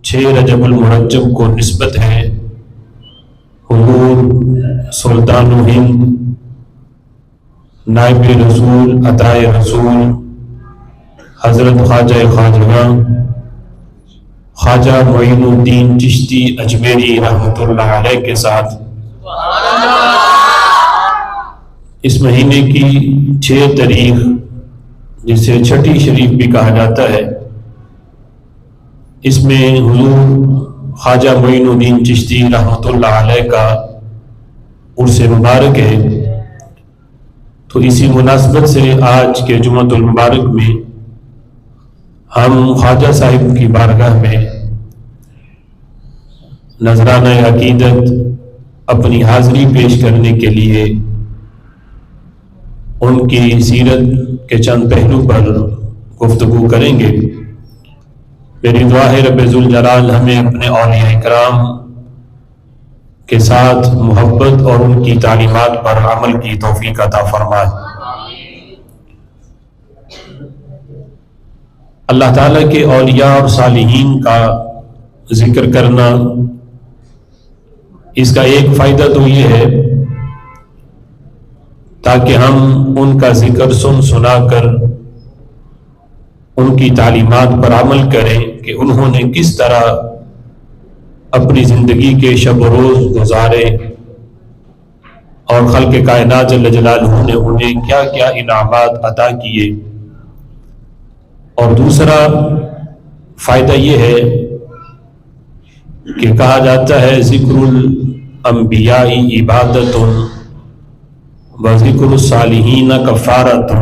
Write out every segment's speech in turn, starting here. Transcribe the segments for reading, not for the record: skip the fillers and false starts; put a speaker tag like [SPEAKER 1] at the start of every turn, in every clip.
[SPEAKER 1] 6 رجب المرجب کو نسبت ہے حضور سلطان ہند نائب رسول عطائے رسول حضرت خواجہ خواجہ خواجہ معین الدین چشتی اجمیری رحمۃ اللہ علیہ کے ساتھ اس مہینے کی 6 تاریخ جسے چھٹی شریف بھی کہا جاتا ہے، اس میں حضور خواجہ معین الدین چشتی رحمۃ اللہ علیہ کا عرس مبارک ہے۔ تو اسی مناسبت سے آج کے جمعۃ المبارک میں ہم خواجہ صاحب کی بارگاہ میں نذرانہ عقیدت اپنی حاضری پیش کرنے کے لیے ان کی سیرت کے چند پہلو پر گفتگو کریں گے۔ میری دعا ہے رب ذوالجلال ہمیں اپنے اولیاء اکرام کے ساتھ محبت اور ان کی تعلیمات پر عمل کی توفیق عطا فرمائے۔ اللہ تعالیٰ کے اولیاء اور صالحین کا ذکر کرنا، اس کا ایک فائدہ تو یہ ہے تاکہ ہم ان کا ذکر سنا کر ان کی تعلیمات پر عمل کریں کہ انہوں نے کس طرح اپنی زندگی کے شب و روز گزارے اور خلق کائنات جل جلالہ نے انہیں کیا کیا انعامات عطا کیے۔ اور دوسرا فائدہ یہ ہے کہ کہا جاتا ہے ذکر الانبیاء عبادت و ذکر الصالحین کفارۃ۔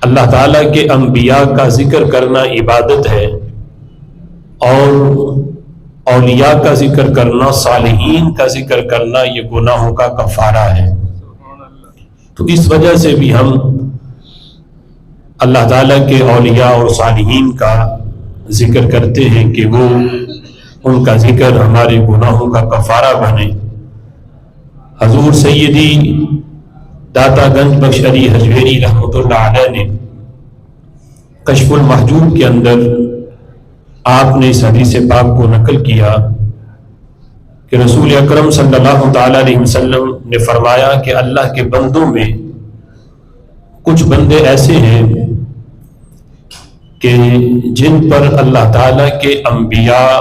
[SPEAKER 1] اللہ تعالیٰ کے انبیاء کا ذکر کرنا عبادت ہے اور اولیاء کا ذکر کرنا، صالحین کا ذکر کرنا یہ گناہوں کا کفارہ ہے۔ تو اس وجہ سے بھی ہم اللہ تعالیٰ کے اولیاء اور صالحین کا ذکر کرتے ہیں کہ وہ ان کا ذکر ہمارے گناہوں کا کفارہ بنے۔ حضور سیدی داتا گنج بخش علی حجویری رحمۃ اللہ علیہ نے کشف المحجوب کے اندر آپ نے اس حدیث پاک کو نقل کیا کہ رسول اکرم صلی اللہ تعالی علیہ وسلم نے فرمایا کہ اللہ کے بندوں میں کچھ بندے ایسے ہیں کہ جن پر اللہ تعالیٰ کے انبیاء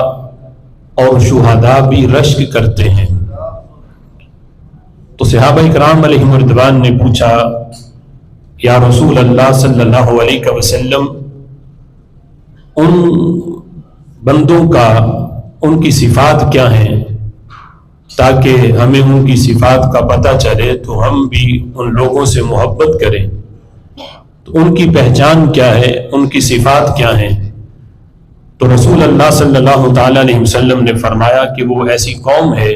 [SPEAKER 1] اور شہداء بھی رشک کرتے ہیں۔ تو صحابہ اکرام علیہم رضوان نے پوچھا یا رسول اللہ صلی اللہ علیہ وسلم، ان بندوں کا ان کی صفات کیا ہیں تاکہ ہمیں ان کی صفات کا پتہ چلے تو ہم بھی ان لوگوں سے محبت کریں۔ تو ان کی پہچان کیا ہے، ان کی صفات کیا ہیں؟ تو رسول اللہ صلی اللہ تعالی علیہ وسلم نے فرمایا کہ وہ ایسی قوم ہے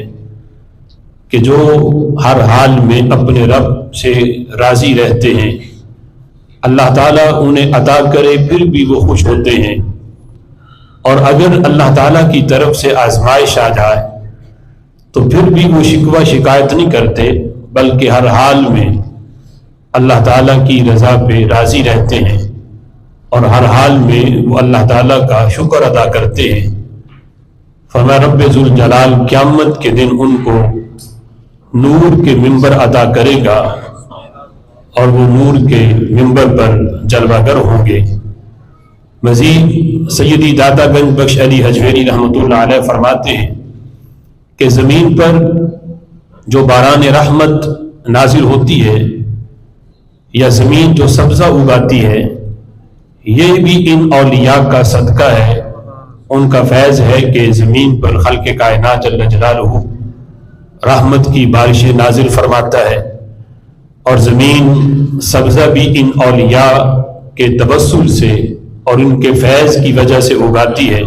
[SPEAKER 1] کہ جو ہر حال میں اپنے رب سے راضی رہتے ہیں، اللہ تعالیٰ انہیں عطا کرے پھر بھی وہ خوش ہوتے ہیں، اور اگر اللہ تعالیٰ کی طرف سے آزمائش آ جائے تو پھر بھی وہ شکوہ شکایت نہیں کرتے، بلکہ ہر حال میں اللہ تعالیٰ کی رضا پہ راضی رہتے ہیں اور ہر حال میں وہ اللہ تعالیٰ کا شکر ادا کرتے ہیں۔ فرمایا رب ذوالجلال قیامت کے دن ان کو نور کے منبر عطا کرے گا اور وہ نور کے منبر پر جلوہ گر ہوں گے۔ مزید سیدی داتا گنج بخش علی حجویری رحمۃ اللہ علیہ فرماتے ہیں کہ زمین پر جو باران رحمت نازل ہوتی ہے یا زمین جو سبزہ اگاتی ہے، یہ بھی ان اولیاء کا صدقہ ہے، ان کا فیض ہے کہ زمین پر خلق کائنات جل جلالہ رحمت کی بارشیں نازل فرماتا ہے، اور زمین سبزہ بھی ان اولیاء کے توسل سے اور ان کے فیض کی وجہ سے اگاتی ہے۔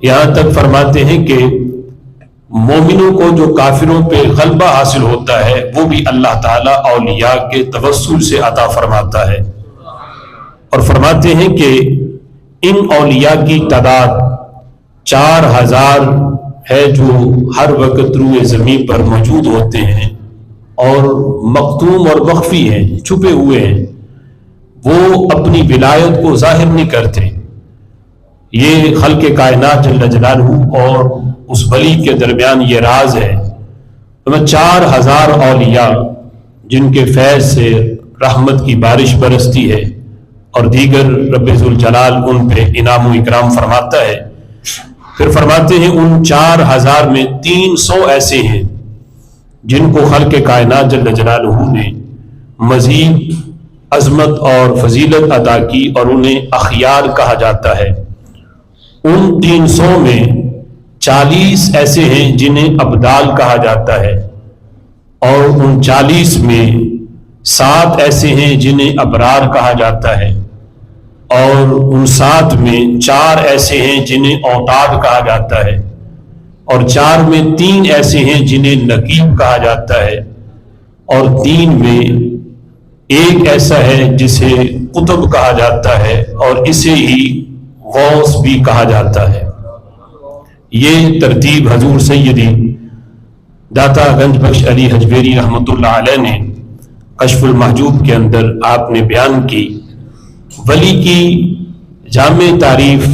[SPEAKER 1] یہاں تک فرماتے ہیں کہ مومنوں کو جو کافروں پہ غلبہ حاصل ہوتا ہے وہ بھی اللہ تعالیٰ اولیاء کے توسل سے عطا فرماتا ہے۔ اور فرماتے ہیں کہ ان اولیاء کی تعداد 4000 ہے جو ہر وقت روئے زمین پر موجود ہوتے ہیں اور مختوم اور مخفی ہیں، چھپے ہوئے ہیں، وہ اپنی ولایت کو ظاہر نہیں کرتے، یہ خلق کائنات جل جلالہ اور اس ولی کے درمیان یہ راز ہے۔ 4000 اولیاء جن کے فیض سے رحمت کی بارش برستی ہے اور دیگر رب ذوالجلال ان پہ انعام و اکرام فرماتا ہے۔ پھر فرماتے ہیں ان 4000 میں 300 ایسے ہیں جن کو خلق کائنات جل جلالہ نے مزید عظمت اور فضیلت عطا کی اور انہیں اخیار کہا جاتا ہے۔ ان 300 میں 40 ایسے ہیں جنہیں ابدال کہا جاتا ہے، اور ان 40 میں 7 ایسے ہیں جنہیں ابرار کہا جاتا ہے، اور ان 7 میں 4 ایسے ہیں جنہیں اوتاد کہا جاتا ہے، اور 4 میں 3 ایسے ہیں جنہیں نقیب کہا جاتا ہے، اور 3 میں ایک ایسا ہے جسے قطب کہا جاتا ہے اور اسے ہی غوث بھی کہا جاتا ہے۔ یہ ترتیب حضور سیدی داتا گنج بخش علی حجویری رحمۃ اللہ علیہ نے کشف المحجوب کے اندر آپ نے بیان کی۔ ولی کی جامع تعریف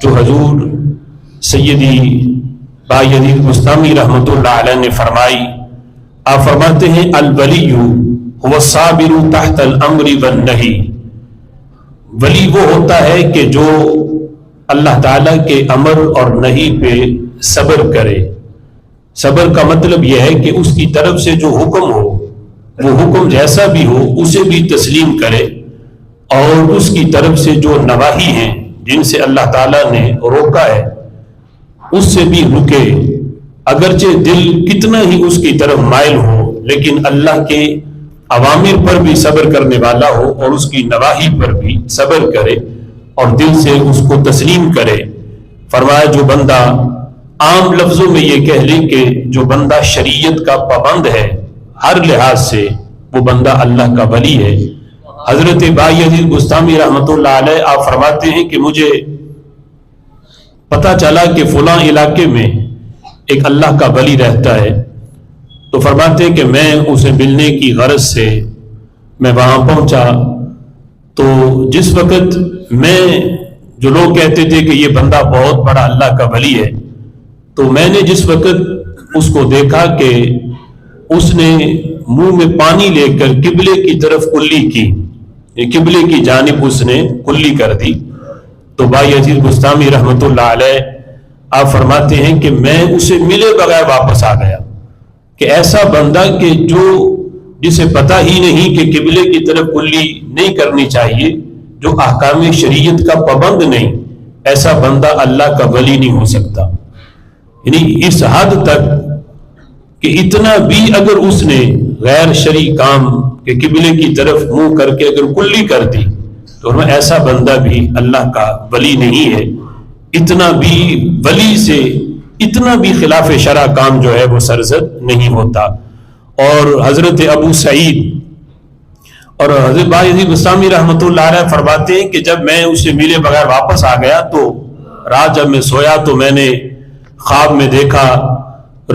[SPEAKER 1] جو حضور سیدی بایزید بستامی رحمۃ اللہ علیہ نے فرمائی، آپ فرماتے ہیں الولی هو الصابر تحت الامر والنہی، ولی وہ ہوتا ہے کہ جو اللہ تعالیٰ کے امر اور نہی پہ صبر کرے۔ صبر کا مطلب یہ ہے کہ اس کی طرف سے جو حکم ہو وہ حکم جیسا بھی ہو اسے بھی تسلیم کرے، اور اس کی طرف سے جو نواہی ہیں جن سے اللہ تعالیٰ نے روکا ہے اس سے بھی رکے، اگرچہ دل کتنا ہی اس کی طرف مائل ہو لیکن اللہ کے اوامر پر بھی صبر کرنے والا ہو اور اس کی نواہی پر بھی صبر کرے اور دل سے اس کو تسلیم کرے۔ فرمایا جو بندہ، عام لفظوں میں یہ کہہ لیں کہ جو بندہ شریعت کا پابند ہے ہر لحاظ سے، وہ بندہ اللہ کا ولی ہے۔ حضرت بایزید بستامی رحمۃ اللہ علیہ آپ فرماتے ہیں کہ مجھے پتہ چلا کہ فلاں علاقے میں ایک اللہ کا ولی رہتا ہے، تو فرماتے ہیں کہ میں اسے ملنے کی غرض سے میں وہاں پہنچا، تو جس وقت میں، جو لوگ کہتے تھے کہ یہ بندہ بہت بڑا اللہ کا ولی ہے، تو میں نے جس وقت اس کو دیکھا کہ اس نے منہ میں پانی لے کر قبلے کی طرف کلی کی، قبلے کی جانب اس نے کلی کر دی، تو بایزید بستامی رحمۃ اللہ علیہ آپ فرماتے ہیں کہ میں اسے ملے بغیر واپس آ گیا کہ ایسا بندہ کہ جو جسے پتہ ہی نہیں کہ قبلے کی طرف کلی نہیں کرنی چاہیے، جو احکام شریعت کا پابند نہیں، ایسا بندہ اللہ کا ولی نہیں ہو سکتا۔ یعنی اس حد تک کہ اتنا بھی اگر اس نے غیر شرعی کام کہ قبلے کی طرف منہ کر کے اگر کلی کر دی تو ایسا بندہ بھی اللہ کا ولی نہیں ہے۔ اتنا بھی ولی سے اتنا بھی خلاف شرع کام جو ہے وہ سرزد نہیں ہوتا۔ اور حضرت ابو سعید اور حضرت بایزید بستامی رحمۃ اللہ علیہ فرماتے ہیں کہ جب میں اسے ملے بغیر واپس آ گیا تو رات جب میں سویا تو میں نے خواب میں دیکھا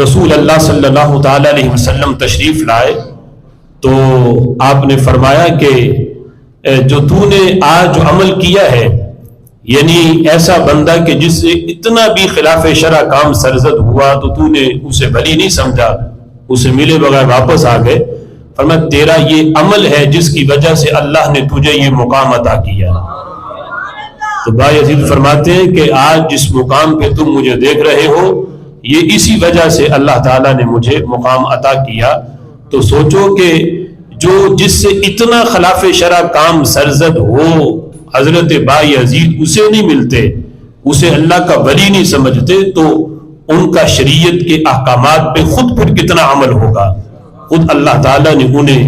[SPEAKER 1] رسول اللہ صلی اللہ تعالی علیہ وسلم تشریف لائے، تو آپ نے فرمایا کہ جو تو نے آج جو عمل کیا ہے، یعنی ایسا بندہ کہ جس سے اتنا بھی خلاف شرع کام سرزد ہوا تو تو نے اسے ولی نہیں سمجھا، اسے ملے بغیر واپس آ گئے۔ فرمایا تیرا یہ عمل ہے جس کی وجہ سے اللہ نے تجھے یہ مقام عطا کیا۔ تو بایزید فرماتے ہیں کہ آج جس مقام پہ تم مجھے دیکھ رہے ہو یہ اسی وجہ سے اللہ تعالیٰ نے مجھے مقام عطا کیا۔ تو سوچو کہ جو جس سے اتنا خلاف شرع کام سرزد ہو، حضرت بایزید اسے نہیں ملتے، اسے اللہ کا ولی نہیں سمجھتے، تو ان کا شریعت کے احکامات پہ خود پھر کتنا عمل ہوگا، خود اللہ تعالیٰ نے انہیں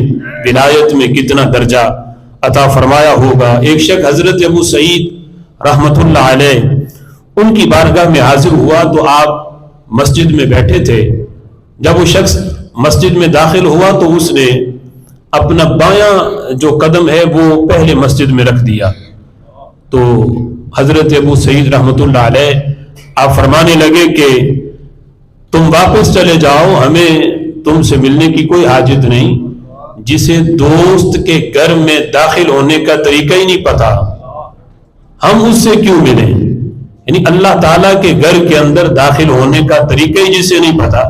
[SPEAKER 1] ولایت میں کتنا درجہ عطا فرمایا ہوگا۔ ایک شخص حضرت ابو سعید رحمت اللہ علیہ ان کی بارگاہ میں حاضر ہوا تو آپ مسجد میں بیٹھے تھے۔ جب وہ شخص مسجد میں داخل ہوا تو اس نے اپنا بایاں جو قدم ہے وہ پہلے مسجد میں رکھ دیا، تو حضرت ابو سعید رحمت اللہ علیہ آپ فرمانے لگے کہ تم واپس چلے جاؤ، ہمیں تم سے ملنے کی کوئی حاجت نہیں، جسے دوست کے گھر میں داخل ہونے کا طریقہ ہی نہیں پتا ہم اس سے کیوں ملیں؟ یعنی اللہ تعالیٰ کے گھر کے اندر داخل ہونے کا طریقہ ہی جسے نہیں پتا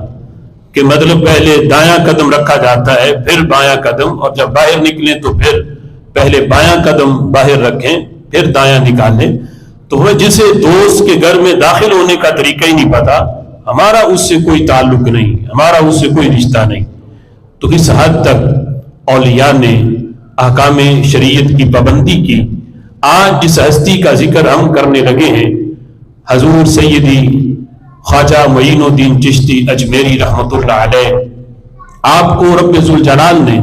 [SPEAKER 1] کہ مطلب پہلے دایاں قدم رکھا جاتا ہے پھر بایاں قدم، اور جب باہر نکلیں تو پھر پہلے بایاں قدم باہر رکھیں پھر دایاں نکالیں، تو وہ جسے دوست کے گھر میں داخل ہونے کا طریقہ ہی نہیں پتا، ہمارا اس سے کوئی تعلق نہیں، ہمارا اس سے کوئی رشتہ نہیں۔ تو اس حد تک اولیاء نے احکام شریعت کی پابندی کی۔ آج جس ہستی کا ذکر ہم کرنے لگے ہیں، حضور سیدی خواجہ معین الدین چشتی اجمیری رحمۃ اللہ علیہ، آپ کو رب ذوالجلال نے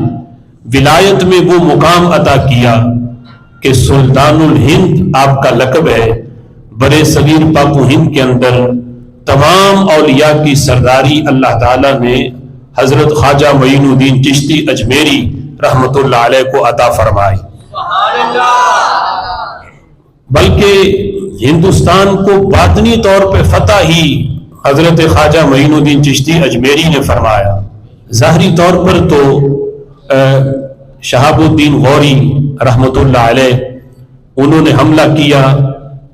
[SPEAKER 1] ولایت میں وہ مقام عطا کیا کہ سلطان الہند آپ کا لقب ہے۔ برے صغیر پاک و ہند کے اندر تمام اولیاء کی سرداری اللہ تعالیٰ نے حضرت خواجہ معین الدین چشتی اجمیری رحمۃ اللہ علیہ کو عطا فرمائی، بلکہ ہندوستان کو باطنی طور پہ فتح ہی حضرت خواجہ معین الدین چشتی اجمیری نے فرمایا۔ ظاہری طور پر تو شہاب الدین غوری رحمۃ اللہ علیہ انہوں نے حملہ کیا،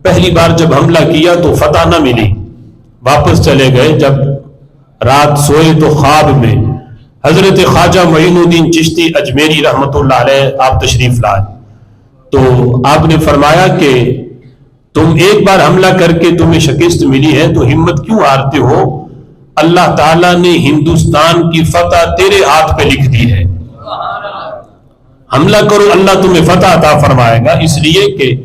[SPEAKER 1] پہلی بار جب حملہ کیا تو فتح نہ ملی، واپس چلے گئے۔ جب رات سوئے تو خواب میں حضرت خواجہ معین الدین چشتی اجمیری رحمۃ اللہ علیہ آپ تشریف لائے، تو آپ نے فرمایا کہ تم ایک بار حملہ کر کے تمہیں شکست ملی ہے تو ہمت کیوں ہارتے ہو؟ اللہ تعالیٰ نے ہندوستان کی فتح تیرے ہاتھ پہ لکھ دی ہے، حملہ کرو اللہ تمہیں فتح عطا فرمائے گا، اس لیے کہ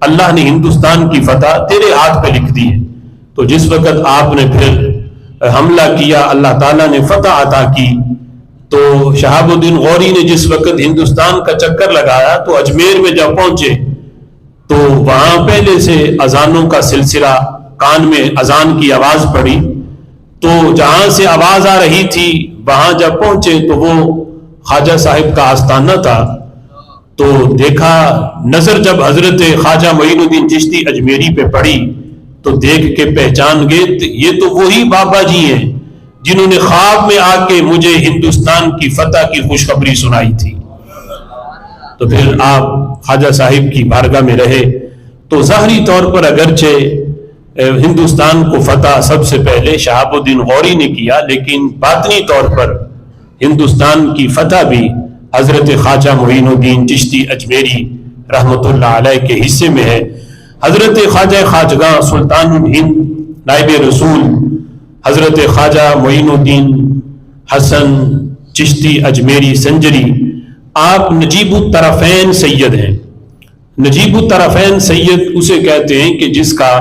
[SPEAKER 1] اللہ نے ہندوستان کی فتح تیرے ہاتھ پہ لکھ دی ہے۔ تو جس وقت آپ نے پھر حملہ کیا، اللہ تعالیٰ نے فتح عطا کی، تو شہاب الدین غوری نے جس وقت ہندوستان کا چکر لگایا تو اجمیر میں جب پہنچے تو وہاں پہلے سے اذانوں کا سلسلہ، کان میں اذان کی آواز پڑی، تو جہاں سے آواز آ رہی تھی وہاں جب پہنچے تو وہ خواجہ صاحب کا آستانہ تھا، تو دیکھا، نظر جب حضرت خواجہ معین الدین چشتی اجمیری پہ پڑی تو دیکھ کے پہچان گئے یہ تو وہی بابا جی ہیں جنہوں نے خواب میں آ کے مجھے ہندوستان کی فتح کی خوشخبری سنائی تھی۔ تو پھر آپ خواجہ صاحب کی بارگاہ میں رہے، تو ظاہری طور پر اگرچہ ہندوستان کو فتح سب سے پہلے شہاب الدین غوری نے کیا، لیکن باطنی طور پر ہندوستان کی فتح بھی حضرت خواجہ معین الدین چشتی اجمیری رحمۃ اللہ علیہ کے حصے میں ہے۔ حضرت خواجہ خواجگاں سلطان الہند نائب رسول حضرت خواجہ معین الدین حسن چشتی اجمیری سنجری، آپ نجیب الطرفین سید ہیں۔ نجیب الطرفین سید اسے کہتے ہیں کہ جس کا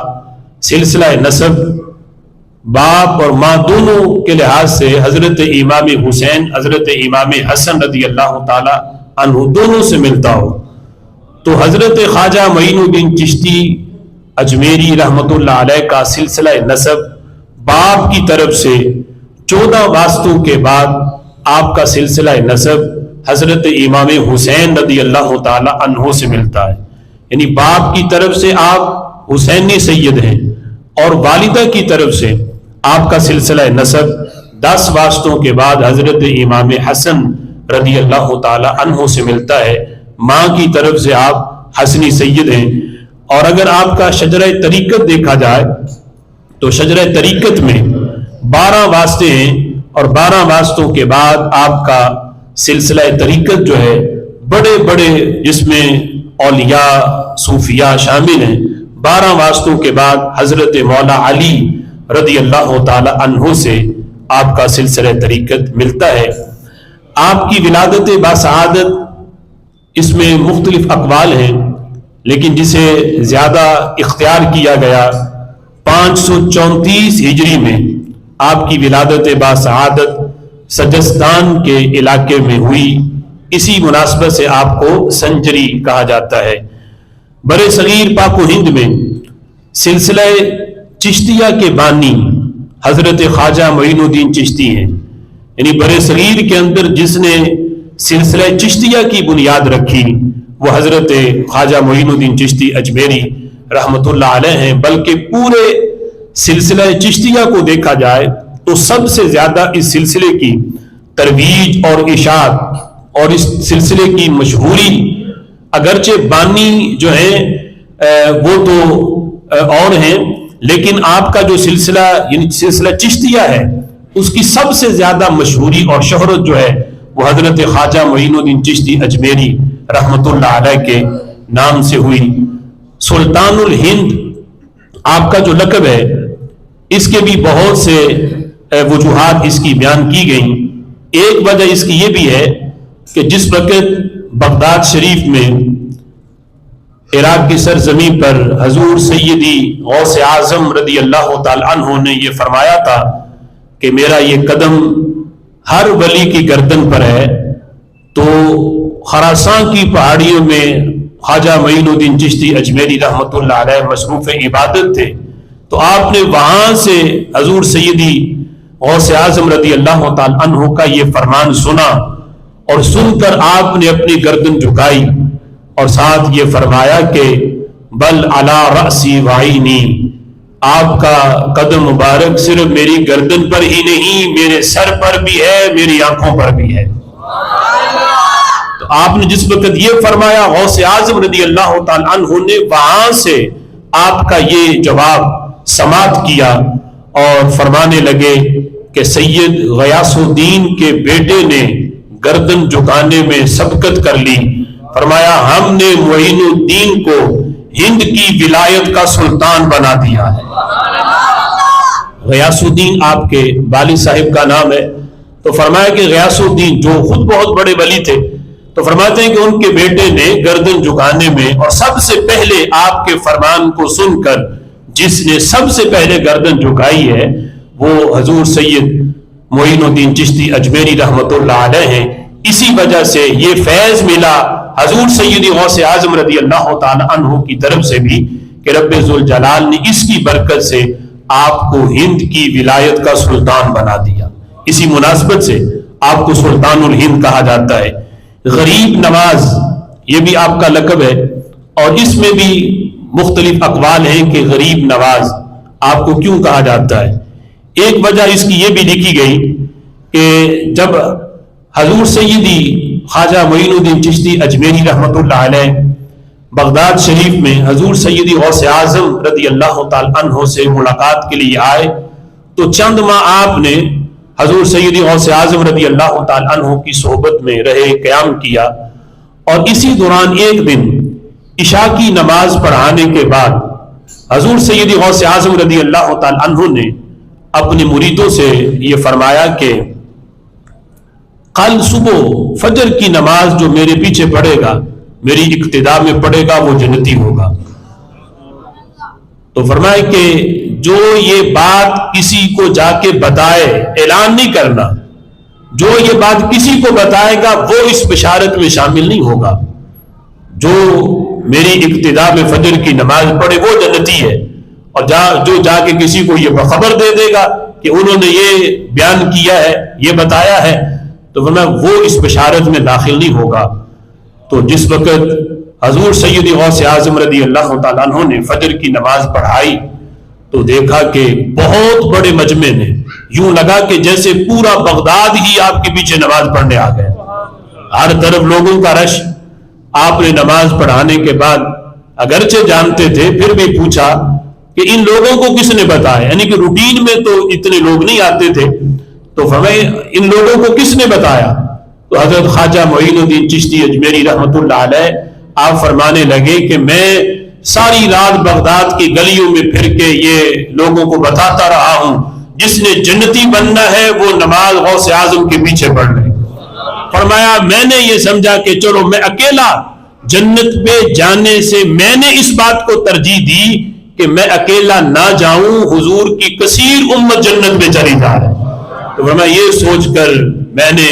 [SPEAKER 1] سلسلہ نسب باپ اور ماں دونوں کے لحاظ سے حضرت امام حسین حضرت امام حسن رضی اللہ تعالی عنہ دونوں سے ملتا ہو، تو حضرت خواجہ معین الدین چشتی اجمیری رحمۃ اللہ علیہ کا سلسلہ نسب باپ کی طرف سے 14 واسطوں کے بعد آپ کا سلسلہ نسب حضرت امام حسین رضی اللہ تعالی عنہ سے ملتا ہے، یعنی باپ کی طرف سے آپ حسینی سید ہیں، اور والدہ کی طرف سے آپ کا سلسلہ نسب 10 واسطوں کے بعد حضرت امام حسن رضی اللہ تعالی عنہ سے ملتا ہے، ماں کی طرف سے آپ حسنی سید ہیں۔ اور اگر آپ کا شجرہ طریقت دیکھا جائے تو شجرہ طریقت میں 12 واسطے ہیں، اور 12 واسطوں کے بعد آپ کا سلسلہ طریقت جو ہے بڑے بڑے جس میں اولیاء صوفیاء شامل ہیں، 12 واسطوں کے بعد حضرت مولا علی رضی اللہ تعالی عنہ سے آپ کا سلسلہ طریقت ملتا ہے۔ آپ کی ولادت باسعادت اس میں مختلف اقوال ہیں، لیکن جسے زیادہ اختیار کیا گیا 534 ہجری میں آپ کی ولادت باسعادت سجستان کے علاقے میں ہوئی، اسی مناسبت سے آپ کو سنجری کہا جاتا ہے۔ برے صغیر پاک و ہند میں سلسلہ چشتیہ کے بانی حضرت خواجہ معین الدین چشتی ہیں، یعنی برے صغیر کے اندر جس نے سلسلہ چشتیہ کی بنیاد رکھی وہ حضرت خواجہ معین الدین چشتی اجمیری رحمۃ اللہ علیہ ہیں۔ بلکہ پورے سلسلہ چشتیہ کو دیکھا جائے تو سب سے زیادہ اس سلسلے کی ترویج اور اشاعت اور اس سلسلے کی مشہوری، اگرچہ بانی جو ہیں وہ تو اور ہیں، لیکن آپ کا جو سلسلہ یعنی سلسلہ چشتیہ ہے اس کی سب سے زیادہ مشہوری اور شہرت جو ہے وہ حضرت خواجہ معین الدین چشتی اجمیری رحمۃ اللہ علیہ کے نام سے ہوئی۔ سلطان الہند آپ کا جو لقب ہے اس کے بھی بہت سے وجوہات اس کی بیان کی گئیں۔ ایک وجہ اس کی یہ بھی ہے کہ جس وقت بغداد شریف میں عراق کی سرزمین پر حضور سیدی غوث اعظم رضی اللہ تعالی عنہ نے یہ فرمایا تھا کہ میرا یہ قدم ہر ولی کی گردن پر ہے، تو خراسان کی پہاڑیوں میں خواجہ معین الدین چشتی اجمیری رحمۃ اللہ علیہ مصروف عبادت تھے، تو آپ نے وہاں سے حضور سیدی غوث اعظم رضی اللہ تعالی عنہ کا یہ فرمان سنا، اور سن کر آپ نے اپنی گردن جھکائی اور ساتھ یہ فرمایا کہ بل علی رأسی وعینی، آپ کا قدم مبارک صرف میری گردن پر ہی نہیں میرے سر پر بھی ہے، میری آنکھوں پر بھی ہے۔ تو آپ نے جس وقت یہ فرمایا غوث اعظم رضی اللہ تعالی عنہ نے وہاں سے آپ کا یہ جواب سماعت کیا اور فرمانے لگے کہ سید غیاث الدین کے بیٹے نے گردن جھکانے میں سبقت کر لی، فرمایا ہم نے معین الدین کو ہند کی ولایت کا سلطان بنا دیا ہے۔ غیاث الدین آپ کے والد صاحب کا نام ہے، تو فرمایا کہ غیاث الدین جو خود بہت بڑے ولی تھے، تو فرماتے ہیں کہ ان کے بیٹے نے گردن جھکانے میں اور سب سے پہلے آپ کے فرمان کو سن کر جس نے سب سے پہلے گردن جھکائی ہے وہ حضور سید معین الدین چشتی اجمیری رحمۃ اللہ علیہ ہیں۔ اسی وجہ سے یہ فیض ملا حضور سیدی غوث اعظم رضی اللہ تعالی عنہ کی طرف سے بھی کہ رب ذوالجلال نے اس کی برکت سے آپ کو ہند کی ولایت کا سلطان بنا دیا۔ اسی مناسبت سے آپ کو سلطان الہند کہا جاتا ہے۔ غریب نواز یہ بھی آپ کا لقب ہے، اور اس میں بھی مختلف اقوال ہیں کہ غریب نواز آپ کو کیوں کہا جاتا ہے۔ ایک وجہ اس کی یہ بھی لکھی گئی کہ جب حضور سیدی خواجہ معین الدین چشتی اجمیری رحمۃ اللہ علیہ بغداد شریف میں حضور سیدی غوث اعظم رضی اللہ تعالی عنہ سے ملاقات کے لیے آئے، تو چند ماہ آپ نے حضور سیدی غوث اعظم رضی اللہ تعالی عنہ کی صحبت میں رہے، قیام کیا، اور اسی دوران ایک دن عشاء کی نماز پڑھانے کے بعد حضور سیدی غوث اعظم رضی اللہ تعالی عنہ نے اپنے مریدوں سے یہ فرمایا کہ کل صبح فجر کی نماز جو میرے پیچھے پڑھے گا، میری اقتداء میں پڑھے گا، وہ جنتی ہوگا۔ تو فرمائے کہ جو یہ بات کسی کو جا کے بتائے، اعلان نہیں کرنا، جو یہ بات کسی کو بتائے گا وہ اس بشارت میں شامل نہیں ہوگا۔ جو میری اقتداء میں فجر کی نماز پڑھے وہ جنتی ہے، اور جو جا کے کسی کو یہ خبر دے دے گا کہ انہوں نے یہ بیان کیا ہے، یہ بتایا ہے، تو فرمایا وہ اس بشارت میں داخل نہیں ہوگا۔ تو جس وقت حضور سیدی غوث اعظم رضی اللہ تعالیٰ عنہ نے فجر کی نماز پڑھائی تو دیکھا کہ بہت بڑے مجمع نے، یوں لگا کہ جیسے پورا بغداد ہی آپ کے پیچھے نماز پڑھنے آ گئے، ہر طرف لوگوں کا رش۔ آپ نے نماز پڑھانے کے بعد اگرچہ جانتے تھے پھر بھی پوچھا کہ ان لوگوں کو کس نے بتایا، یعنی کہ روٹین میں تو اتنے لوگ نہیں آتے تھے، تو فرمائے ان لوگوں کو کس نے بتایا؟ تو حضرت خواجہ معین الدین چشتی اجمیری رحمۃ اللہ علیہ آپ فرمانے لگے کہ میں ساری رات بغداد کی گلیوں میں پھر کے یہ لوگوں کو بتاتا رہا ہوں، جس نے جنتی بننا ہے وہ نماز غوث اعظم کے پیچھے پڑھ لے۔ فرمایا میں نے یہ سمجھا کہ چلو میں اکیلا جنت پہ جانے سے میں نے اس بات کو ترجیح دی کہ میں اکیلا نہ جاؤں، حضور کی کثیر امت جنت میں چلی جا رہے۔ تو فرمایا یہ سوچ کر میں نے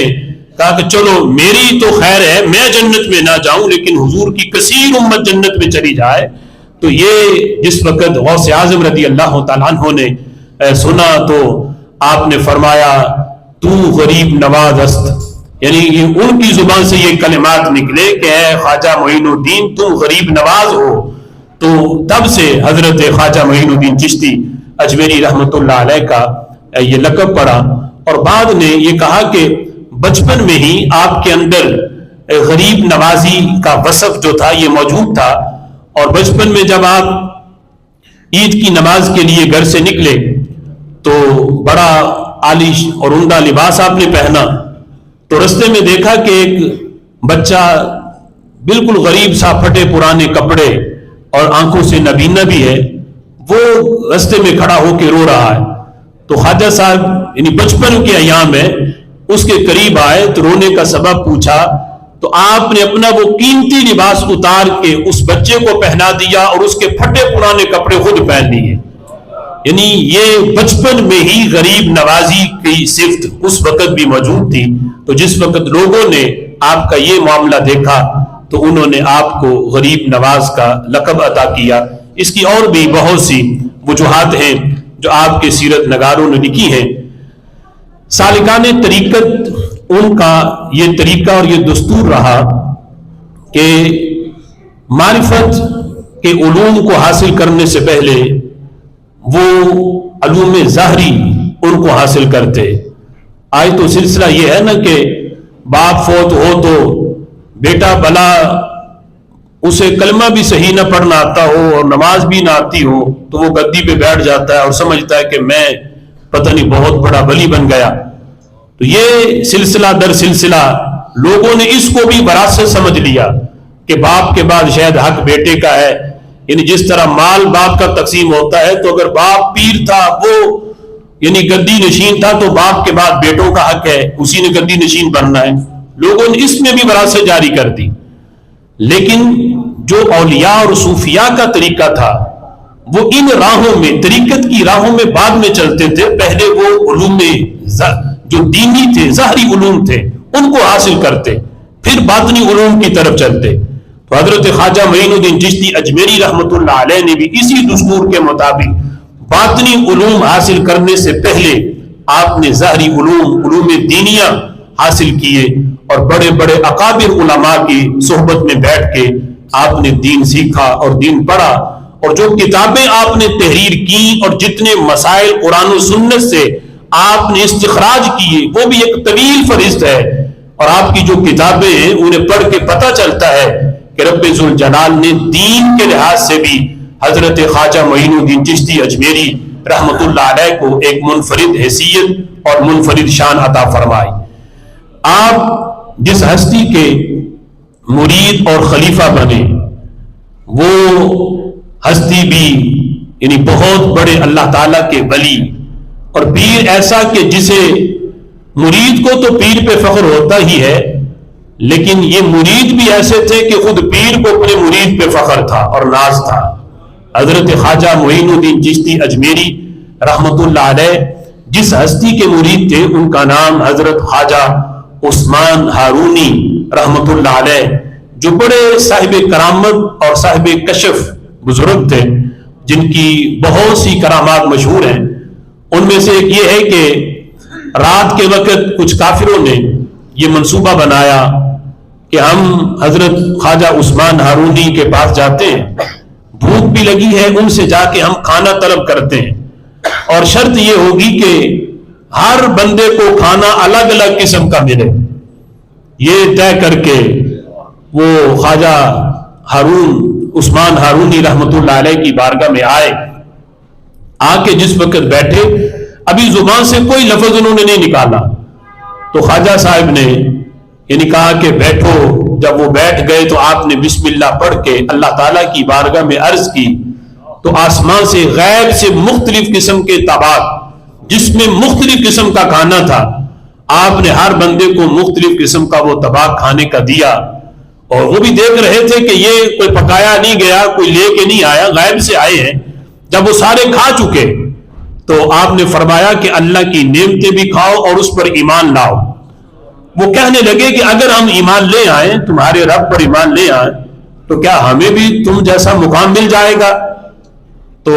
[SPEAKER 1] کہا کہ چلو میری تو خیر ہے، میں جنت میں نہ جاؤں لیکن حضور کی کثیر امت جنت میں چلی جائے۔ تو یہ جس وقت غوث اعظم رضی اللہ تعالیٰ عنہ نے سنا تو آپ نے فرمایا تو غریب نواز است، یعنی ان کی زبان سے یہ کلمات نکلے کہ اے خواجہ معین الدین تم غریب نواز ہو۔ تو تب سے حضرت خواجہ معین الدین چشتی اجمیری رحمۃ اللہ علیہ کا یہ لقب پڑا، اور بعد نے یہ کہا کہ بچپن میں ہی آپ کے اندر غریب نوازی کا وصف جو تھا یہ موجود تھا، اور بچپن میں جب آپ عید کی نماز کے لیے گھر سے نکلے تو بڑا عالی اور عمدہ لباس آپ نے پہنا، تو رستے میں دیکھا کہ ایک بچہ بالکل غریب سا پھٹے پرانے کپڑے اور آنکھوں سے نبینا بھی ہے، وہ رستے میں کھڑا ہو کے رو رہا ہے۔ تو خواجہ صاحب یعنی بچپن کے ایام ہے، اس کے قریب آئے تو رونے کا سبب پوچھا، تو آپ نے اپنا وہ قیمتی لباس اتار کے اس بچے کو پہنا دیا اور اس کے پھٹے پرانے کپڑے خود پہن لیے۔ یعنی یہ بچپن میں ہی غریب نوازی کی صفت اس وقت بھی موجود تھی۔ تو جس وقت لوگوں نے آپ کا یہ معاملہ دیکھا تو انہوں نے آپ کو غریب نواز کا لقب عطا کیا۔ اس کی اور بھی بہت سی وجوہات ہیں جو آپ کے سیرت نگاروں نے لکھی ہیں۔ سالکان طریقت ان کا یہ طریقہ اور یہ دستور رہا کہ معرفت کے علوم کو حاصل کرنے سے پہلے وہ علوم ظاہری ان کو حاصل کرتے۔ آج تو سلسلہ یہ ہے نا کہ باپ فوت ہو تو بیٹا بلا اسے کلمہ بھی صحیح نہ پڑھنا آتا ہو اور نماز بھی نہ آتی ہو تو وہ گدی پہ بیٹھ جاتا ہے اور سمجھتا ہے کہ میں پتہ نہیں بہت بڑا ولی بن گیا۔ تو یہ سلسلہ در سلسلہ لوگوں نے اس کو بھی وراثت سمجھ لیا کہ باپ کے بعد شاید حق بیٹے کا ہے۔ یعنی جس طرح مال باپ کا تقسیم ہوتا ہے تو اگر باپ پیر تھا، وہ یعنی گدی نشین تھا، تو باپ کے بعد بیٹوں کا حق ہے، اسی نے گدی نشین بننا ہے۔ لوگوں نے اس میں بھی وراثت جاری کر دی۔ لیکن جو اولیاء اور صوفیاء کا طریقہ تھا وہ ان راہوں میں، طریقت کی راہوں میں بعد میں چلتے تھے۔ پہلے وہ علوم جو دینی تھے، ظاہری علوم تھے، ان کو حاصل کرتے، پھر باطنی علوم کی طرف چلتے۔ تو حضرت خواجہ معین الدین چشتی اجمیری رحمۃ اللہ علیہ نے بھی اسی دستور کے مطابق باطنی علوم حاصل کرنے سے پہلے آپ نے ظاہری علوم، علوم دینیہ حاصل کیے اور بڑے بڑے اکابر علماء کی صحبت میں بیٹھ کے آپ نے دین سیکھا اور دین پڑھا، اور جو کتابیں آپ نے تحریر کی اور جتنے مسائل قرآن و سنت سے آپ نے استخراج کیے وہ بھی ایک طویل فہرست ہے۔ اور آپ کی جو کتابیں ہیں انہیں پڑھ کے پتہ چلتا ہے کہ رب ذوالجلال نے دین کے لحاظ سے بھی حضرت خواجہ معین الدین چشتی اجمیری رحمۃ اللہ علیہ کو ایک منفرد حیثیت اور منفرد شان عطا فرمائی۔ آپ جس ہستی کے مرید اور خلیفہ بنے وہ ہستی بھی یعنی بہت بڑے اللہ تعالیٰ کے ولی اور پیر، ایسا کہ جسے مرید کو تو پیر پہ فخر ہوتا ہی ہے، لیکن یہ مرید بھی ایسے تھے کہ خود پیر کو اپنے مرید پہ فخر تھا اور ناز تھا۔ حضرت خواجہ معین الدین چشتی اجمیری رحمۃ اللہ علیہ جس ہستی کے مرید تھے ان کا نام حضرت خواجہ عثمان ہارونی رحمۃ اللہ علیہ، جو بڑے صاحب کرامت اور صاحب کشف بزرگ تھے، جن کی بہت سی کرامات مشہور ہیں۔ ان میں سے ایک یہ ہے کہ رات کے وقت کچھ کافروں نے یہ منصوبہ بنایا کہ ہم حضرت خواجہ عثمان ہارونی کے پاس جاتے ہیں، بھوک بھی لگی ہے، ان سے جا کے ہم کھانا طلب کرتے ہیں، اور شرط یہ ہوگی کہ ہر بندے کو کھانا الگ الگ قسم کا ملے۔ یہ طے کر کے وہ خواجہ عثمان ہارونی رحمۃ اللہ علیہ کی بارگاہ میں آئے۔ آ کے جس وقت بیٹھے ابھی زبان سے کوئی لفظ انہوں نے نہیں نکالا، تو خواجہ صاحب نے یعنی کہا کہ بیٹھو۔ جب وہ بیٹھ گئے تو آپ نے بسم اللہ پڑھ کے اللہ تعالیٰ کی بارگاہ میں عرض کی، تو آسمان سے غیب سے مختلف قسم کے طباق جس میں مختلف قسم کا کھانا تھا، آپ نے ہر بندے کو مختلف قسم کا وہ طباق کھانے کا دیا، اور وہ بھی دیکھ رہے تھے کہ یہ کوئی پکایا نہیں گیا، کوئی لے کے نہیں آیا، غیب سے آئے ہیں۔ جب وہ سارے کھا چکے تو آپ نے فرمایا کہ اللہ کی نعمتیں بھی کھاؤ اور اس پر ایمان لاؤ۔ وہ کہنے لگے کہ اگر ہم ایمان لے آئیں، تمہارے رب پر ایمان لے آئیں، تو کیا ہمیں بھی تم جیسا مقام مل جائے گا؟ تو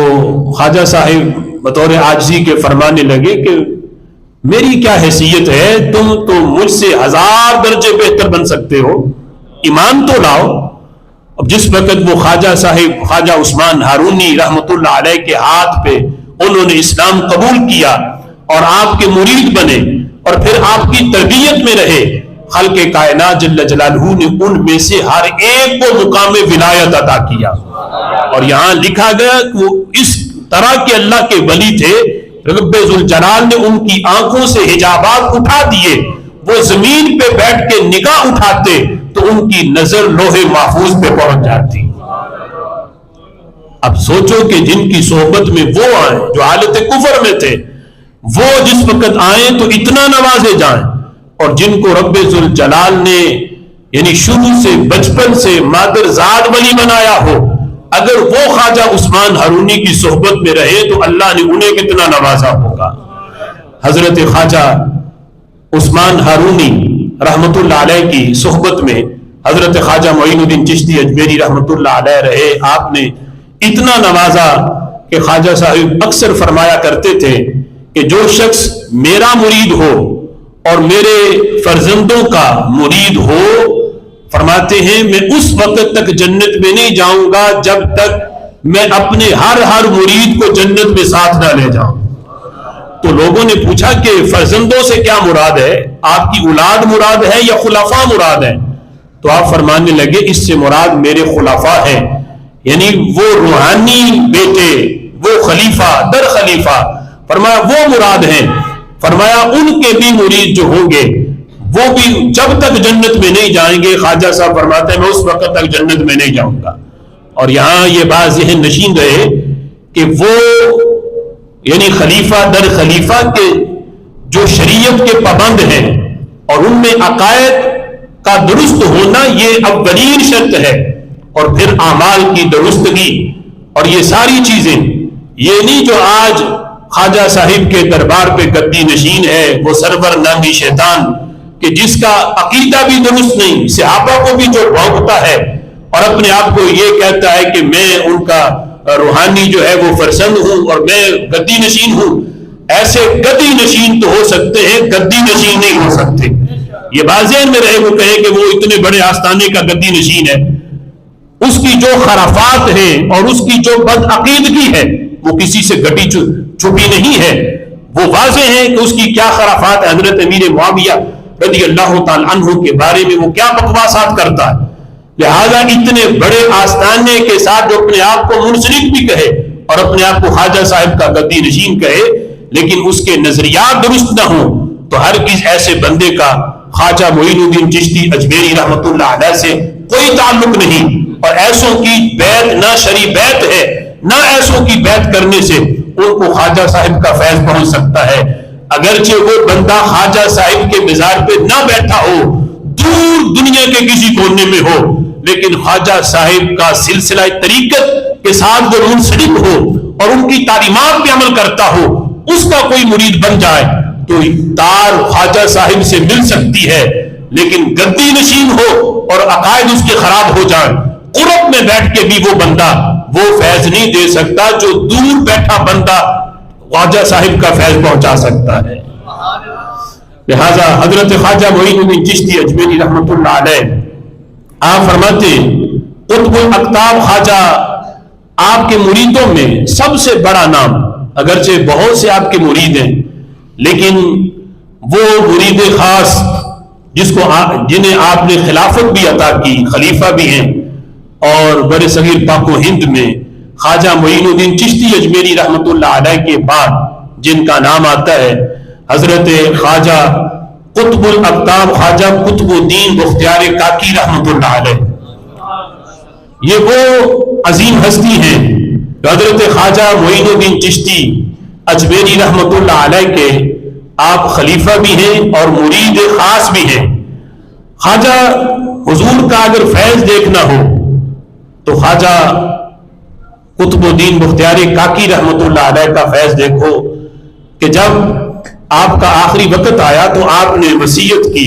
[SPEAKER 1] خواجہ صاحب بطور عاجزی کے فرمانے لگے کہ میری کیا حیثیت ہے، تم تو مجھ سے 1000 درجے بہتر بن سکتے ہو، ایمان تو لاؤ۔ اب جس وقت وہ خواجہ صاحب خواجہ عثمان ہارونی رحمۃ اللہ علیہ کے ہاتھ پہ انہوں نے اسلام قبول کیا اور آپ کے مرید بنے اور پھر آپ کی تربیت میں رہے، خلق کائنات جل جلالہ نے ان میں سے ہر ایک کو مقام ولایت عطا کیا. اور یہاں لکھا گیا کہ وہ اس طرح کے اللہ کے ولی تھے، رب ذوالجلال نے ان کی آنکھوں سے حجابات اٹھا دیے، وہ زمین پہ بیٹھ کے نگاہ اٹھاتے تو ان کی نظر لوح محفوظ پہ پہنچ جاتی. اب سوچو کہ جن کی صحبت میں وہ آئیں جو حالت کفر میں تھے، وہ جس وقت آئیں تو اتنا نوازے جائیں، اور جن کو رب ذوالجلال نے یعنی شروع سے بچپن سے مادر زاد ولی بنایا ہو، اگر وہ خواجہ عثمان ہارونی کی صحبت میں رہے تو اللہ نے انہیں کتنا نوازا ہوگا. حضرت خواجہ عثمان ہارونی رحمت اللہ علیہ کی صحبت میں حضرت خواجہ معین الدین چشتی اجمیری رحمت اللہ علیہ رہے. آپ نے اتنا نوازا کہ خواجہ صاحب اکثر فرمایا کرتے تھے کہ جو شخص میرا مرید ہو اور میرے فرزندوں کا مرید ہو، فرماتے ہیں میں اس وقت تک جنت میں نہیں جاؤں گا جب تک میں اپنے ہر مرید کو جنت میں ساتھ نہ لے جاؤں. تو لوگوں نے پوچھا کہ فرزندوں سے کیا مراد ہے، آپ کی اولاد مراد ہے یا خلفاء مراد ہے؟ تو آپ فرمانے لگے اس سے مراد میرے خلفاء ہیں، یعنی وہ روحانی بیٹے، وہ خلیفہ در خلیفہ، فرمایا وہ مراد ہیں. فرمایا ان کے بھی مرید جو ہوں گے وہ بھی جب تک جنت میں نہیں جائیں گے، خواجہ صاحب فرماتے ہیں میں اس وقت تک جنت میں نہیں جاؤں گا. اور یہاں یہ بات ذہن نشین رہے کہ وہ یعنی خلیفہ در خلیفہ کے جو شریعت کے پابند ہیں اور ان میں عقائد کا درست ہونا یہ اولین شرط ہے، اور پھر اعمال کی درستگی، اور یہ ساری چیزیں یہ نہیں جو آج خواجہ صاحب کے دربار پہ گدی نشین ہے وہ سرور نامی شیطان کہ جس کا عقیدہ بھی درست نہیں، صحابہ کو بھی جو بھونکتا ہے اور اپنے آپ کو یہ کہتا ہے کہ میں ان کا روحانی جو ہے وہ فرزند ہوں اور میں گدی نشین ہوں. ایسے گدی نشین تو ہو سکتے ہیں، گدی نشین نہیں ہو سکتے. یہ واضح میں رہے وہ کہے کہ وہ اتنے بڑے آستانے کا گدی نشین ہے، اس کی جو خرافات ہیں اور اس کی جو بدعقیدگی ہے وہ کسی سے گٹی چھپی نہیں ہے. وہ واضح ہے کہ اس کی کیا خرافات ہے. حضرت امیر معاویہ رضی اللہ تعالی عنہ کے بارے میں وہ کیا بکواسات کرتا ہے. لہذا اتنے بڑے آستانے کے ساتھ جو اپنے آپ کو منسلک بھی کہے اور اپنے آپ کو خواجہ صاحب کا گدی نشین کہے لیکن اس کے نظریات درست نہ ہوں تو ہر کس ایسے بندے کا خواجہ معین الدین چشتی اجمیری رحمت اللہ علیہ سے کوئی تعلق نہیں. اور ایسوں کی بیعت نہ شرعی بیعت ہے، نہ ایسوں کی بیعت کرنے سے ان کو خواجہ صاحب کا فیض پہنچ سکتا ہے. اگرچہ وہ بندہ خواجہ صاحب کے مزار پہ نہ بیٹھا ہو، دور دنیا کے کسی کونے میں ہو، لیکن خواجہ صاحب کا سلسلہ طریقت کے ساتھ وہ منسلک ہو اور ان کی تعلیمات پہ عمل کرتا ہو، اس کا کوئی مرید بن جائے تو تار خواجہ صاحب سے مل سکتی ہے. لیکن گدی نشین ہو اور عقائد اس کے خراب ہو جائیں، قرب میں بیٹھ کے بھی وہ بندہ وہ فیض نہیں دے سکتا جو دور بیٹھا بندہ خواجہ صاحب کا فیض پہنچا سکتا ہے. لہذا حضرت خواجہ معین الدین چشتی اجمیری رحمت اللہ علیہ آپ فرماتے قطب الاقطاب خواجہ آپ کے مریدوں میں سب سے بڑا نام، اگرچہ بہت سے آپ کے مرید ہیں لیکن وہ مرید خاص جنہیں آپ نے خلافت بھی عطا کی، خلیفہ بھی ہیں، اور بر صغیر پاک و ہند میں خواجہ معین الدین چشتی اجمیری رحمت اللہ علیہ کے بعد جن کا نام آتا ہے حضرت خواجہ قطب الاقطاب خواجہ قطب الدین بختیار کاکی رحمت اللہ علیہ. یہ وہ عظیم ہستی ہیں حضرت خواجہ معین الدین چشتی اجمیری رحمت اللہ علیہ کے آپ خلیفہ بھی ہیں اور مرید خاص بھی ہیں. خواجہ حضور کا اگر فیض دیکھنا ہو تو خواجہ قطب الدین بختیار کاکی رحمت اللہ علیہ کا فیض دیکھو کہ جب آپ کا آخری وقت آیا تو آپ نے وصیت کی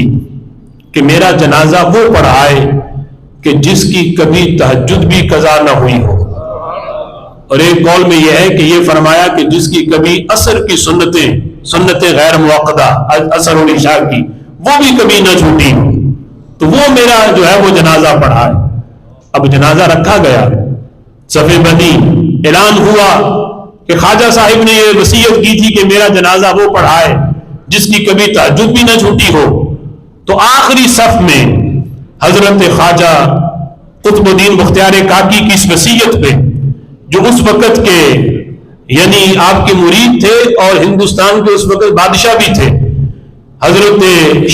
[SPEAKER 1] کہ میرا جنازہ وہ پڑھائے کہ جس کی کبھی تہجد بھی قضا نہ ہوئی ہو، اور ایک قول میں یہ ہے کہ یہ فرمایا کہ جس کی کبھی عصر کی سنتیں غیر موقدہ عصر و عشاء کی وہ بھی کبھی نہ چھوٹی ہو، تو وہ میرا جو ہے وہ جنازہ پڑھائے. اب جنازہ رکھا گیا، صفحہ بندی اعلان ہوا کہ خواجہ صاحب نے یہ وصیت کی تھی کہ میرا جنازہ وہ پڑھائے جس کی کبھی تہجد بھی نہ چھوٹی ہو. تو آخری صف میں حضرت خواجہ قطب الدین بختیار کاکی کی اس وصیت پہ، جو اس وقت کے یعنی آپ کے مرید تھے اور ہندوستان کے اس وقت بادشاہ بھی تھے، حضرت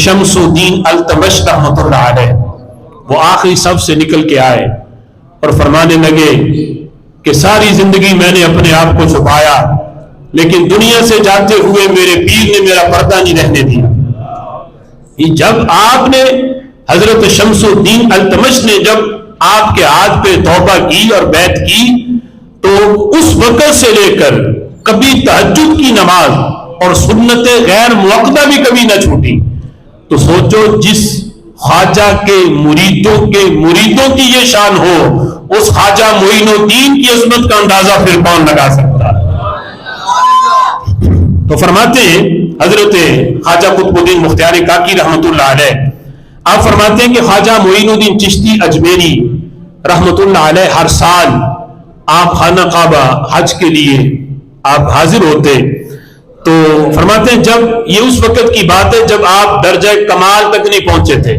[SPEAKER 1] شمس الدین التمش رحمۃ اللہ علیہ، وہ آخری صف سے نکل کے آئے اور فرمانے لگے کہ ساری زندگی میں نے اپنے آپ کو چھپایا، لیکن دنیا سے جاتے ہوئے میرے پیر نے میرا پردہ نہیں رہنے دیا۔ جب آپ نے حضرت شمس الدین التمش نے جب آپ کے ہاتھ پہ توبہ کی اور بیعت کی، تو اس وقت سے لے کر کبھی تہجد کی نماز اور سنت غیر موقدہ بھی کبھی نہ چھوٹی۔ تو سوچو، جس خواجہ کے مریدوں کی یہ شان ہو، اس خواجہ معین الدین کی عظمت کا اندازہ پھر کون لگا سکتا ہے؟ تو فرماتے ہیں حضرت خواجہ قطب الدین بختیار کاکی رحمۃ اللہ علیہ، آپ فرماتے ہیں کہ خواجہ معین الدین چشتی اجمیری رحمۃ اللہ علیہ ہر سال آپ خانہ کعبہ حج کے لیے آپ حاضر ہوتے، تو فرماتے ہیں جب یہ اس وقت کی بات ہے جب آپ درجہ کمال تک نہیں پہنچے تھے،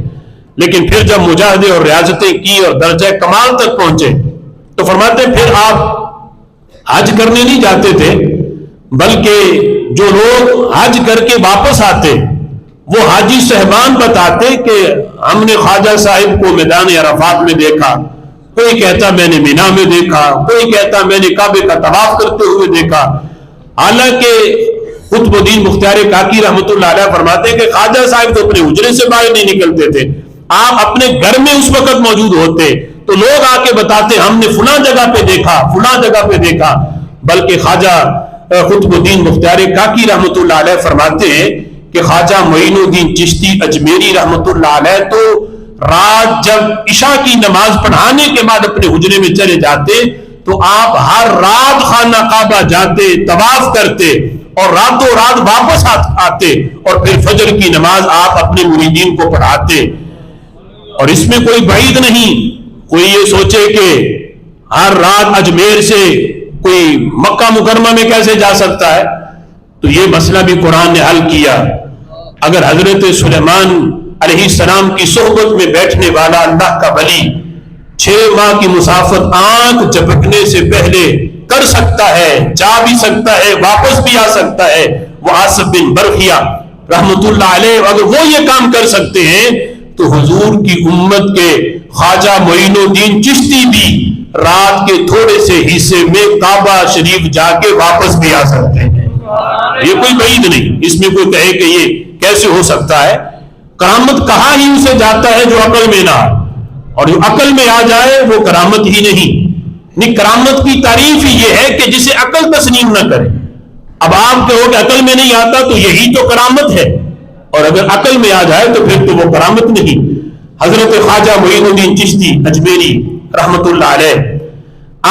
[SPEAKER 1] لیکن پھر جب مجاہدے اور ریاضتیں کی اور درجہ کمال تک پہنچے، تو فرماتے ہیں پھر آپ حج کرنے نہیں جاتے تھے، بلکہ جو لوگ حج کر کے واپس آتے وہ حاجی صاحبان بتاتے کہ ہم نے خواجہ صاحب کو میدان عرفات میں دیکھا، کوئی کہتا میں نے مینا میں دیکھا، کوئی کہتا میں نے کعبے کا طواف کرتے ہوئے دیکھا۔ حالانکہ قطب الدین بختیار کاکی رحمۃ اللہ علیہ فرماتے ہیں کہ خواجہ صاحب تو اپنے حجرے سے باہر نہیں نکلتے تھے، آپ اپنے گھر میں اس وقت موجود ہوتے تو لوگ آ کے بتاتے ہم نے فلاں جگہ پہ دیکھا، فلاں جگہ پہ دیکھا۔ بلکہ خواجہ قطب الدین بختیار کاکی رحمۃ اللہ علیہ فرماتے ہیں کہ خواجہ معین الدین چشتی اجمیری رحمۃ اللہ علیہ تو رات جب عشاء کی نماز پڑھانے کے بعد اپنے حجرے میں چلے جاتے تو آپ ہر رات خانہ کعبہ جاتے، طواف کرتے اور راتوں رات واپس آتے اور پھر فجر کی نماز آپ اپنے مریدین کو پڑھاتے۔ اور اس میں کوئی بعید نہیں، کوئی یہ سوچے کہ ہر رات اجمیر سے کوئی مکہ مکرمہ میں کیسے جا سکتا ہے، تو یہ مسئلہ بھی قرآن نے حل کیا۔ اگر حضرت سلیمان علیہ السلام کی صحبت میں بیٹھنے والا اللہ کا ولی 6 ماہ کی مسافت آنکھ جھپکنے سے پہلے کر سکتا ہے، جا بھی سکتا ہے، واپس بھی آ سکتا ہے، وہ آصف بن برخیہ رحمت اللہ علیہ اگر وہ یہ کام کر سکتے ہیں تو حضور کی امت کے خواجہ معین الدین چشتی بھی رات کے تھوڑے سے حصے میں کعبہ شریف جا کے واپس بھی آ سکتے ہیں۔ یہ کوئی بعید نہیں، اس میں کوئی کہے کہ یہ کیسے ہو سکتا ہے۔ کرامت کہاں ہی اسے جاتا ہے جو عقل میں نہ آئے، اور جو عقل میں آ جائے وہ کرامت ہی نہیں۔ کرامت کی تعریف ہی یہ ہے کہ جسے عقل تسلیم نہ کرے۔ اب آپ کہو کہ عقل میں نہیں آتا تو یہی تو کرامت ہے، اور اگر عقل میں آ جائے تو پھر تو وہ کرامت نہیں۔ حضرت خواجہ معین الدین چشتی اجمیری رحمت اللہ علیہ،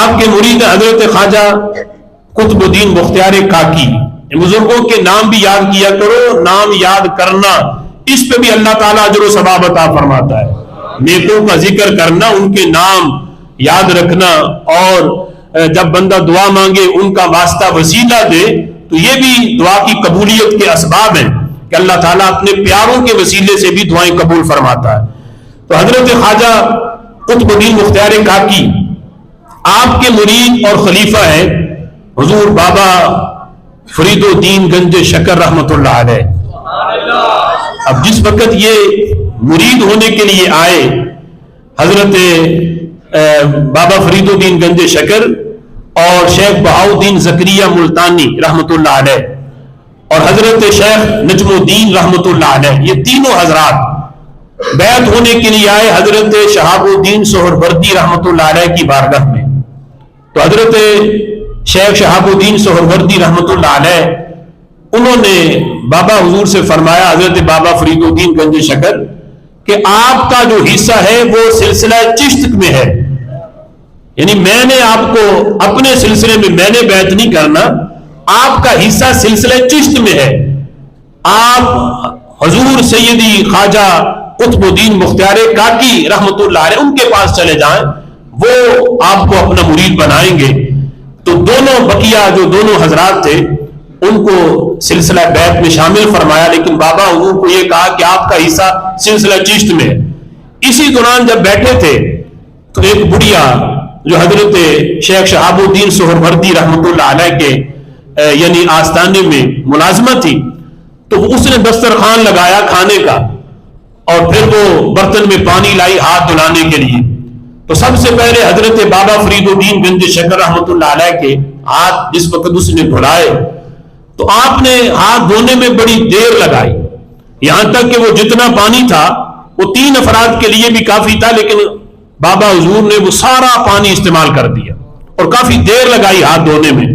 [SPEAKER 1] آپ کے مرید حضرت خواجہ قطب الدین بختیار کاکی، بزرگوں کے نام بھی یاد کیا کرو، نام یاد کرنا اس پہ بھی اللہ تعالیٰ اجر و ثواب عطا فرماتا ہے۔ نیکوں کا ذکر کرنا، ان کے نام یاد رکھنا، اور جب بندہ دعا مانگے ان کا واسطہ وسیلہ دے تو یہ بھی دعا کی قبولیت کے اسباب ہیں کہ اللہ تعالیٰ اپنے پیاروں کے وسیلے سے بھی دعائیں قبول فرماتا ہے۔ تو حضرت خواجہ قطب الدین بختیار کاکی آپ کے مرید اور خلیفہ ہیں حضور بابا فرید الدین گنج شکر رحمت اللہ علیہ۔ اب جس وقت یہ مرید ہونے کے لیے آئے حضرت بابا فرید الدین گنج شکر اور شیخ بہاؤدین زکریہ ملتانی رحمت اللہ علیہ اور حضرت شیخ نجم الدین رحمت اللہ علیہ، یہ تینوں حضرات بیعت ہونے کے لیے آئے حضرت شہاب الدین سہروردی رحمت اللہ علیہ کی بارگاہ میں۔ تو حضرت شیخ شہاب الدین سہروردی رحمت اللہ علیہ انہوں نے بابا حضور سے فرمایا، حضرت بابا فرید الدین گنج شکر، کہ آپ کا جو حصہ ہے وہ سلسلہ چشت میں ہے، یعنی میں نے آپ کو اپنے سلسلے میں میں نے بیعت نہیں کرنا، آپ کا حصہ سلسلہ چشت میں ہے۔ آپ حضور سیدی خواجہ قطب الدین بختیار کاکی رحمت اللہ علیہ ان کے پاس چلے جائیں، وہ آپ کو اپنا مرید بنائیں گے۔ تو دونوں بقیہ جو دونوں حضرات تھے ان کو سلسلہ بیعت میں شامل فرمایا، لیکن بابا حضور کو یہ کہا کہ آپ کا حصہ سلسلہ چشت میں ہے۔ اسی دوران جب بیٹھے تھے تو ایک بڑھیا جو حضرت شیخ شہاب الدین سہروردی رحمۃ اللہ علیہ کے یعنی آستانے میں ملازمہ تھی، تو اس نے دسترخوان لگایا کھانے کا، اور پھر وہ برتن میں پانی لائی ہاتھ دھلانے کے لیے۔ تو سب سے پہلے حضرت بابا فرید الدین بنت شکر رحمۃ اللہ علیہ کے ہاتھ جس وقت اس نے دھلائے تو آپ نے ہاتھ دھونے میں بڑی دیر لگائی، یہاں تک کہ وہ جتنا پانی تھا وہ 3 افراد کے لیے بھی کافی تھا، لیکن بابا حضور نے وہ سارا پانی استعمال کر دیا اور کافی دیر لگائی ہاتھ دھونے میں۔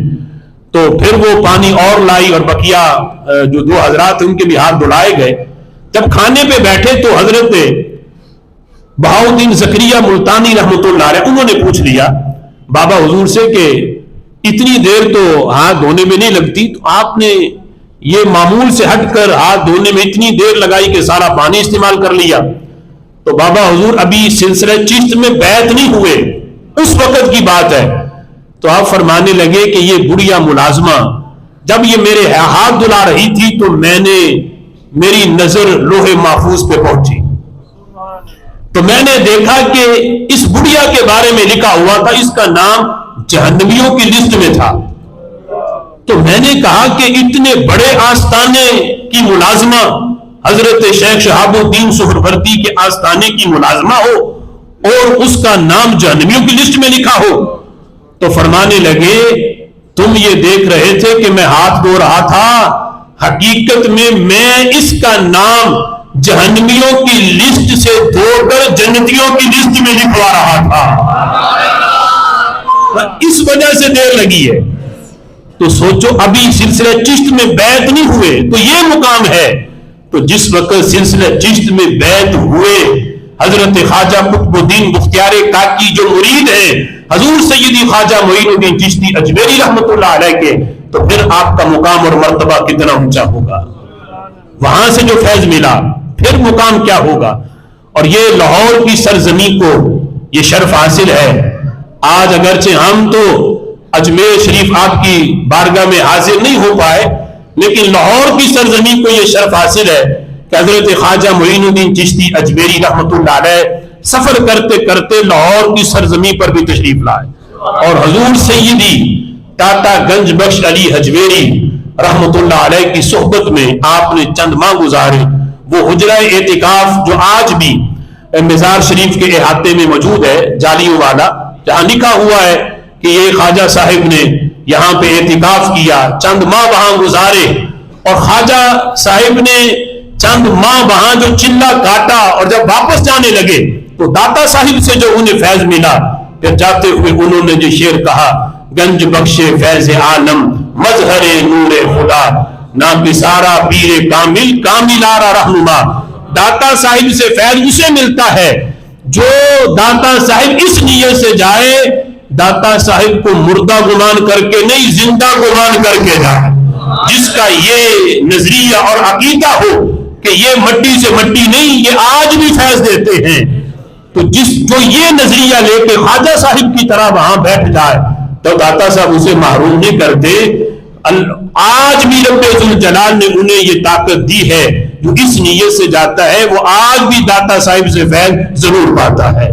[SPEAKER 1] تو پھر وہ پانی اور لائی اور بقیہ جو 2 حضرات ان کے بھی ہاتھ دھلائے گئے۔ جب کھانے پہ بیٹھے تو حضرت بہاؤالدین زکریا ملتانی رحمۃ اللہ علیہ انہوں نے پوچھ لیا بابا حضور سے کہ اتنی دیر تو ہاتھ دھونے میں نہیں لگتی، تو آپ نے یہ معمول سے ہٹ کر ہاتھ دھونے میں اتنی دیر لگائی کہ سارا پانی استعمال کر لیا؟ تو بابا حضور ابھی سلسلہ چشت میں بیعت نہیں ہوئے، اس وقت کی بات ہے۔ تو آپ فرمانے لگے کہ یہ بڑھیا ملازمہ جب یہ میرے ہاتھ دھلا رہی تھی تو میری نظر لوح محفوظ پہ پہنچی، تو میں نے دیکھا کہ اس بڑھیا کے بارے میں لکھا ہوا تھا، اس کا نام جہنمیوں کی لسٹ میں تھا۔ تو میں نے کہا کہ اتنے بڑے آستانے کی ملازمہ حضرت شیخ شہاب الدین سہروردی کے آستانے کی ملازمہ ہو اور اس کا نام جہنمیوں کی لسٹ میں لکھا ہو؟ تو فرمانے لگے تم یہ دیکھ رہے تھے کہ میں ہاتھ دھو رہا تھا، حقیقت میں اس کا نام جہنمیوں کی لسٹ سے دھو کر جنتیوں کی لسٹ میں لکھوا رہا تھا، اس وجہ سے دیر لگی ہے۔ تو سوچو ابھی سلسلہ چشت میں بیعت نہیں ہوئے تو یہ مقام ہے، تو جس وقت سلسلہ چشت میں بیعت ہوئے حضرت خواجہ قطب الدین بختیار کاکی جو مرید ہیں حضور سیدی خواجہ معین الدین چشتی اجمیری رحمۃ اللہ علیہ کے، تو پھر آپ کا مقام اور مرتبہ کتنا اونچا ہوگا، وہاں سے جو فیض ملا پھر مقام کیا ہوگا۔ اور یہ لاہور کی سرزمین کو یہ شرف حاصل ہے۔ آج اگرچہ ہم تو اجمیر شریف آپ کی بارگاہ میں حاضر نہیں ہو پائے، لیکن لاہور کی سرزمین کو یہ شرف حاصل ہے کہ حضرت خواجہ معین الدین چشتی اجمیری رحمۃ اللہ علیہ سفر کرتے کرتے لاہور کی سرزمین پر بھی تشریف لائے، اور حضور سیدی ٹاٹا گنج بخش علی حجویری رحمۃ اللہ علیہ کی صحبت میں آپ نے چند ماہ گزارے۔ وہ حجرہ اعتکاف جو آج بھی مزار شریف کے احاطے میں موجود ہے جالیوں والا، جہاں لکھا ہوا ہے کہ یہ خواجہ صاحب نے یہاں پہ اعتکاف کیا، چند ماہ وہاں گزارے، اور خواجہ صاحب نے چند ماہ وہاں جو چلا کاٹا، اور جب واپس جانے لگے تو داتا صاحب سے جو انہیں فیض ملا، پھر جاتے ہوئے انہوں نے جو شعر کہا، گنج بخش فیض عالم مظہر نور خدا، نا بسارا پیر کامل کامل آرا رہنما۔ داتا صاحب سے فیض اسے ملتا ہے جو داتا صاحب اس نیت سے جائے داتا صاحب کو مردہ گمان کر کے نہیں، زندہ گمان کر کے جائے، جس کا یہ نظریہ اور عقیدہ ہو کہ یہ مٹی سے مٹی نہیں، یہ آج بھی فیض دیتے ہیں، تو جو یہ نظریہ لے کے خواجہ صاحب کی طرح وہاں بیٹھ جائے تو داتا صاحب اسے محروم نہیں کرتے۔ آج بھی رب ذوالجلال نے انہیں یہ طاقت دی ہے، جو اس نیت سے جاتا ہے وہ آج بھی داتا صاحب سے فیض ضرور پاتا ہے۔